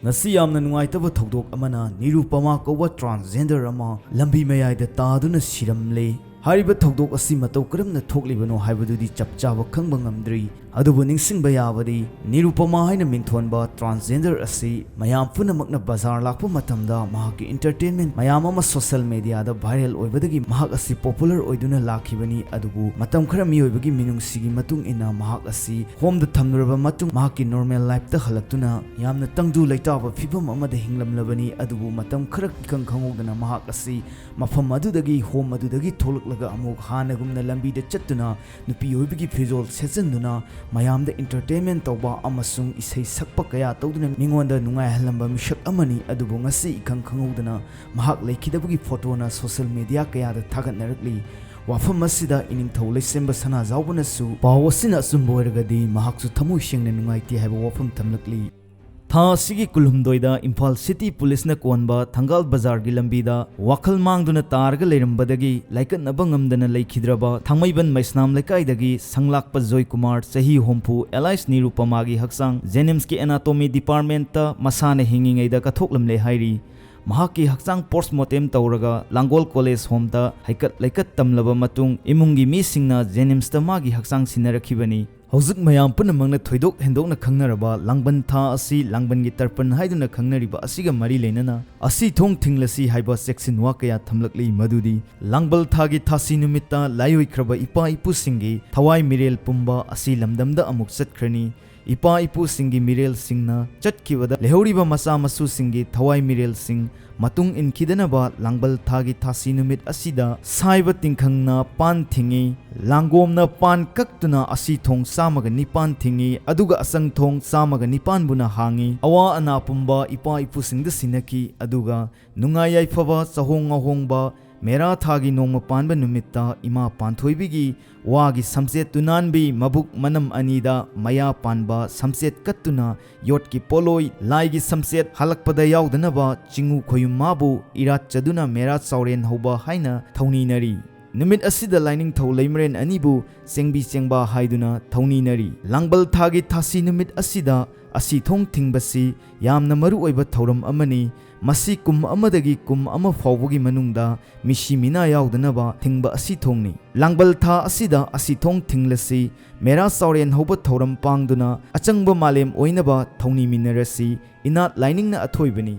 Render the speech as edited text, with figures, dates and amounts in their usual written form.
ngasi yamna nungaitaba thodok amana Nirupama kowa transgender ama lambi mayai da taduna siramle hariba thodok asi matau karamna thoklibano haibadudi chapchaba khangba ngamdri adubu ningsingba yabadi Nirupama haina mingthonba transgender asi mayam punamakna bazar lakpa matamda mahaki entertainment mayam ama social media da viral oibadagi mahak asi popular oiduna lakhibani adubu matam khara miyoibagi minungsigi matung ina mahak asi home da thamnuraba matung mahaki normal life da halaktuna yamna tangdu laitaba phibam amada hinglamlabani adubu matam khara ikang khangogdana mahak asi mafam adudagi home adudagi tholak amuk hanagumna lambi da chattuna nupi oibigi phizol sechanduna mayam da entertainment tawba amasung isai sakpa kaya tawduna mingonda nungai halamba mishak amani adubu ngasi ikang khanguduna mahak laikidabagi photo na social media kaya da thagat narakli wafam masida ining thawle semba sana zawbana su pawasina sumboirgadi mahaksu thamu shingna nungai ti haiba wafam thamlakli tha sigi kulhumdoida Imphal City Police na konba Thangal Bazar gi lambida wakhal mangduna targa leirambadagi laikatnaba ngamdana leikhidraba Thangmaiban Maisnam lekaidagi sanglakpa Joy Kumar chahi hompu Elias Nirupama gi haksang JNIMS ki anatomy department ta masane hinglingei da kathoklamle hairi mahaki haksang postmortem tawraga Langol College home ta haikat laikat tamlaba matung imungi mi singna JNIMS ta magi haksang sinarakhibani Hauzik mayam punamangna thoidok hendokna khangnaraba langban tha asi langban gi tarpan haiduna khangnariba asiga mari leinana Asithong thinglasi haiba section wa kaya thamlakli madudi langbal tha gi thasi numitta layoi khraba ipa ipu singi thawai mirel pumba asi lamdamda amuk chatkrani ipa ipu singi mirel singna chatkibada lehoriba masa masu singi thawai mirel sing matung inkidanaba langbal thagi thasi numit asida saiba tingkhangna pan thingi langomna pan kaktuna Asithong samaga nipan thingi aduga asangthong samaga nipan buna hangi awa ana pumba ipa ipu singda sinaki aduga nungayai phaba chahong ahongba mera thagi nongma panba numitta ima panthoibigi wagi samset tunanbi mabuk manam anida maya panba samset kattuna yotki poloi laigi samset halakpada yaudnaba chingu khoyumabu irat chaduna mera chauren hoba haina thauni nari numit asida lining thau leimren anibu sengbi sengba haiduna thauni nari langbal thagi thasi numit asida Asithong thingbasi yamna maru oiba thauram amani masi kum amadagi kum ama fawbagi manungda mishi mina yaudnaba thingba Asithongni langbal tha asida Asithong thinglasi mera sauren hoba thauram pangduna achangba malem oinaba thauni minarasi inat lining na athoibani